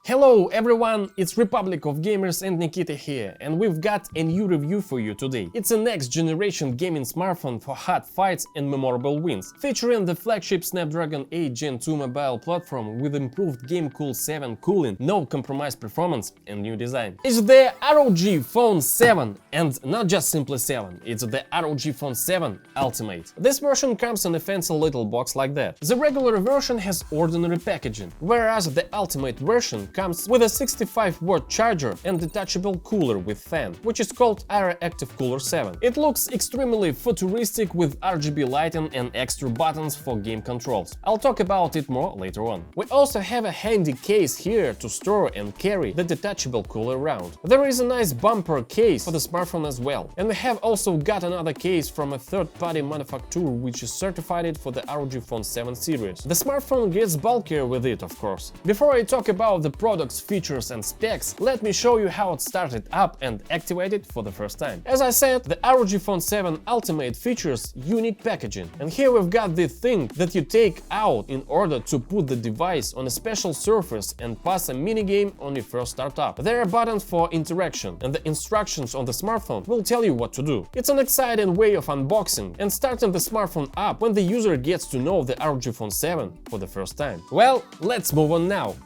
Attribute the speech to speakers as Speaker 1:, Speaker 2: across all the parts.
Speaker 1: Hello everyone, it's Republic of Gamers and Nikita here, and we've got a new review for you today. It's a next generation gaming smartphone for hot fights and memorable wins, featuring the flagship Snapdragon 8 Gen 2 mobile platform with improved GameCool 7 cooling, no compromise performance and new design. It's the ROG Phone 7, and not just simply 7, it's the ROG Phone 7 Ultimate. This version comes in a fancy little box like that. The regular version has ordinary packaging, whereas the Ultimate version comes with a 65-watt charger and detachable cooler with fan, which is called Active Cooler 7. It looks extremely futuristic with RGB lighting and extra buttons for game controls. I'll talk about it more later on. We also have a handy case here to store and carry the detachable cooler around. There is a nice bumper case for the smartphone as well, and we have also got another case from a third-party manufacturer which is certified for the ROG Phone 7 series. The smartphone gets bulkier with it, of course. Before I talk about the product's features and specs, let me show you how it started up and activated for the first time. As I said, the ROG Phone 7 Ultimate features unique packaging, and here we've got the thing that you take out in order to put the device on a special surface and pass a minigame on your first startup. There are buttons for interaction, and the instructions on the smartphone will tell you what to do. It's an exciting way of unboxing and starting the smartphone up when the user gets to know the ROG Phone 7 for the first time. Well, let's move on now.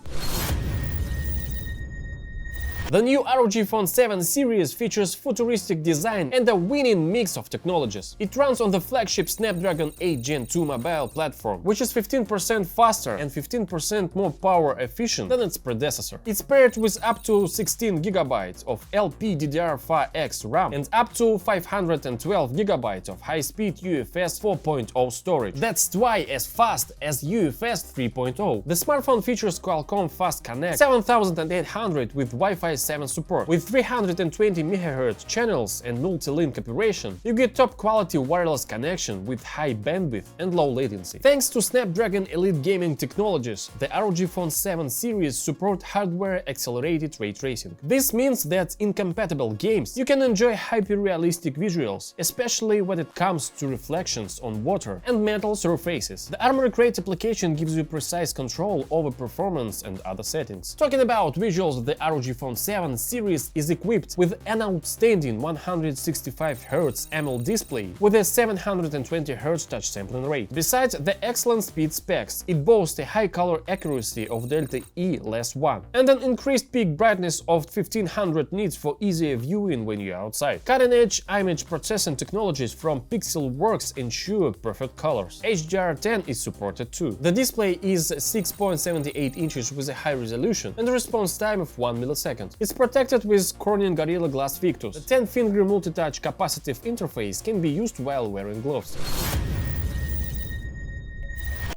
Speaker 1: The new ROG Phone 7 series features futuristic design and a winning mix of technologies. It runs on the flagship Snapdragon 8 Gen 2 mobile platform, which is 15% faster and 15% more power efficient than its predecessor. It's paired with up to 16 GB of LPDDR5X RAM and up to 512 GB of high-speed UFS 4.0 storage. That's twice as fast as UFS 3.0. The smartphone features Qualcomm Fast Connect 7800 with Wi-Fi 7 support. With 320 MHz channels and multi-link operation, you get top-quality wireless connection with high bandwidth and low latency. Thanks to Snapdragon Elite gaming technologies, the ROG Phone 7 series support hardware-accelerated ray tracing. This means that in compatible games you can enjoy hyper-realistic visuals, especially when it comes to reflections on water and metal surfaces. The Armor Crate application gives you precise control over performance and other settings. Talking about visuals, the ROG Phone 7 series is equipped with an outstanding 165Hz AMOLED display with a 720Hz touch sampling rate. Besides the excellent speed specs, it boasts a high color accuracy of Delta E-1 and an increased peak brightness of 1500 nits for easier viewing when you're outside. Cutting-edge image processing technologies from Pixelworks ensure perfect colors. HDR10 is supported too. The display is 6.78 inches with a high resolution and a response time of 1 millisecond. It's protected with Corning Gorilla Glass Victus. The 10-finger multi-touch capacitive interface can be used while wearing gloves.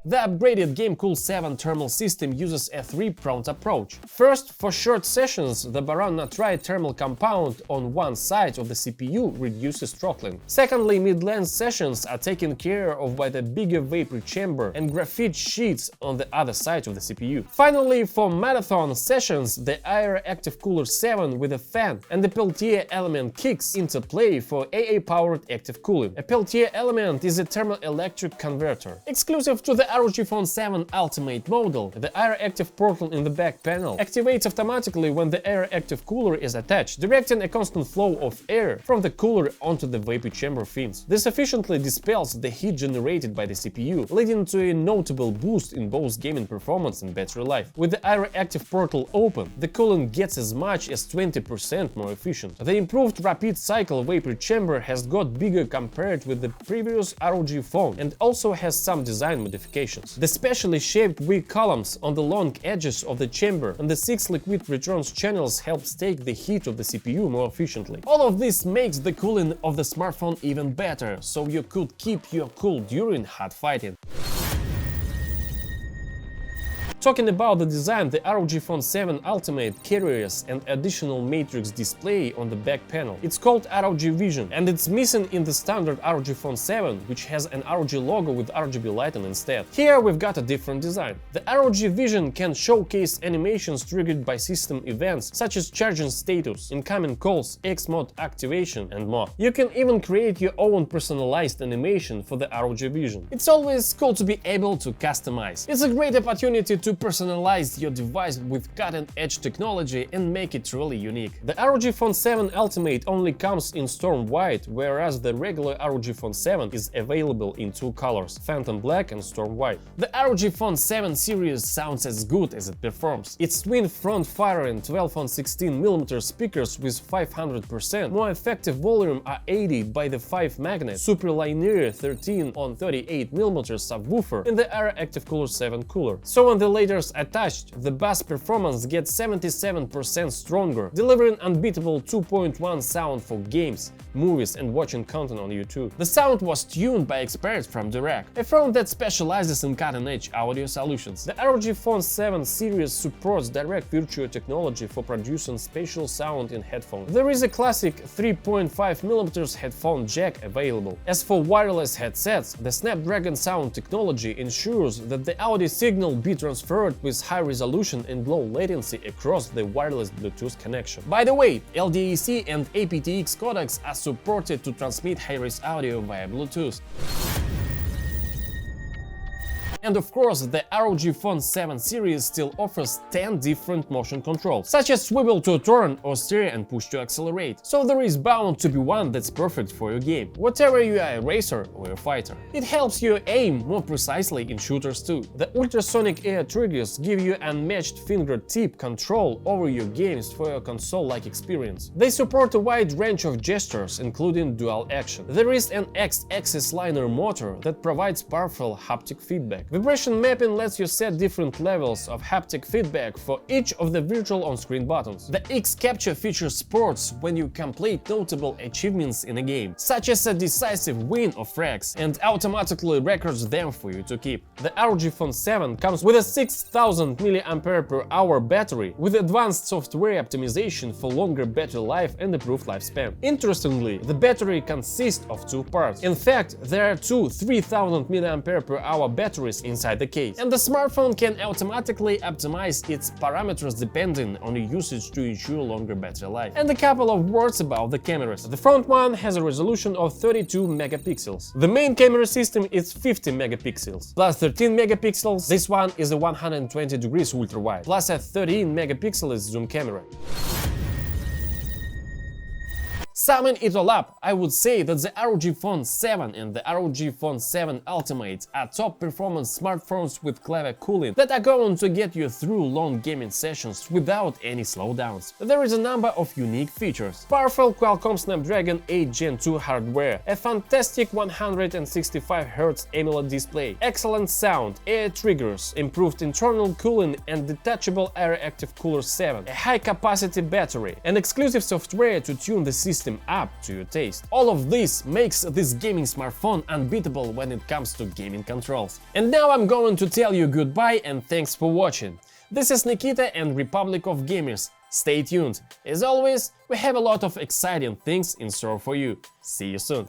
Speaker 1: The upgraded GameCool 7 thermal system uses a three-pronged approach. First, for short sessions, the boron nitride thermal compound on one side of the CPU reduces throttling. Secondly, mid-length sessions are taken care of by the bigger vapor chamber and graphite sheets on the other side of the CPU. Finally, for marathon sessions, the Active Cooler 7 with a fan and the Peltier element kicks into play for AA-powered active cooling. A Peltier element is a thermoelectric converter. Exclusive to the ROG Phone 7 Ultimate model, the Air Active portal in the back panel activates automatically when the Air Active cooler is attached, directing a constant flow of air from the cooler onto the vapor chamber fins. This efficiently dispels the heat generated by the CPU, leading to a notable boost in both gaming performance and battery life. With the Air Active portal open, the cooling gets as much as 20% more efficient. The improved rapid cycle vapor chamber has got bigger compared with the previous ROG phone and also has some design modifications. The specially shaped weak columns on the long edges of the chamber and the 6 liquid returns channels helps take the heat of the CPU more efficiently. All of this makes the cooling of the smartphone even better, so you could keep your cool during hot fighting. Talking about the design, the ROG Phone 7 Ultimate carries an additional matrix display on the back panel. It's called ROG Vision, and it's missing in the standard ROG Phone 7, which has an ROG logo with RGB lighting instead. Here we've got a different design. The ROG Vision can showcase animations triggered by system events such as charging status, incoming calls, X-mode activation, and more. You can even create your own personalized animation for the ROG Vision. It's always cool to be able to customize. It's a great opportunity to to personalize your device with cutting-edge technology and make it really unique. The ROG Phone 7 Ultimate only comes in Storm White, whereas the regular ROG Phone 7 is available in two colors, Phantom Black and Storm White. The ROG Phone 7 series sounds as good as it performs. Its twin front-firing 12 on 16mm speakers with 500% more effective volume are aided by the 5-magnet super linear 13 on 38mm subwoofer and the Air Active Cooler 7 cooler. So on the latest attached, the bass performance gets 77% stronger, delivering unbeatable 2.1 sound for games, movies and watching content on YouTube. The sound was tuned by experts from ROG, a firm that specializes in cutting-edge audio solutions. The ROG Phone 7 series supports direct virtual technology for producing spatial sound in headphones. There is a classic 3.5mm headphone jack available. As for wireless headsets, the Snapdragon sound technology ensures that the audio signal be transferred with high resolution and low latency across the wireless Bluetooth connection. By the way, LDAC and aptX codecs are supported to transmit high-res audio via Bluetooth. And of course, the ROG Phone 7 series still offers 10 different motion controls, such as swivel to turn or steer and push to accelerate. So there is bound to be one that's perfect for your game, whatever you are, a racer or a fighter. It helps you aim more precisely in shooters too. The ultrasonic air triggers give you unmatched fingertip control over your games for a console-like experience. They support a wide range of gestures, including dual action. There is an X-axis liner motor that provides powerful haptic feedback. Vibration mapping lets you set different levels of haptic feedback for each of the virtual on-screen buttons. The X-Capture feature supports when you complete notable achievements in a game, such as a decisive win or frags, and automatically records them for you to keep. The ROG Phone 7 comes with a 6000 mAh battery with advanced software optimization for longer battery life and improved lifespan. Interestingly, the battery consists of two parts. In fact, there are two 3000 mAh batteries inside the case, and the smartphone can automatically optimize its parameters depending on your usage to ensure longer battery life. And a couple of words about the cameras. The front one has a resolution of 32 megapixels. The main camera system is 50 megapixels, plus 13 megapixels. This one is a 120 degrees ultra wide, plus a 13 megapixel zoom camera. Summing it all up, I would say that the ROG Phone 7 and the ROG Phone 7 Ultimate are top performance smartphones with clever cooling that are going to get you through long gaming sessions without any slowdowns. There is a number of unique features: powerful Qualcomm Snapdragon 8 Gen 2 hardware, a fantastic 165Hz AMOLED display, excellent sound, air triggers, improved internal cooling and detachable Air Active Cooler 7, a high-capacity battery, and exclusive software to tune the system up to your taste. All of this makes this gaming smartphone unbeatable when it comes to gaming controls. And now I'm going to tell you goodbye and thanks for watching. This is Nikita and Republic of Gamers. Stay tuned. As always, we have a lot of exciting things in store for you. See you soon.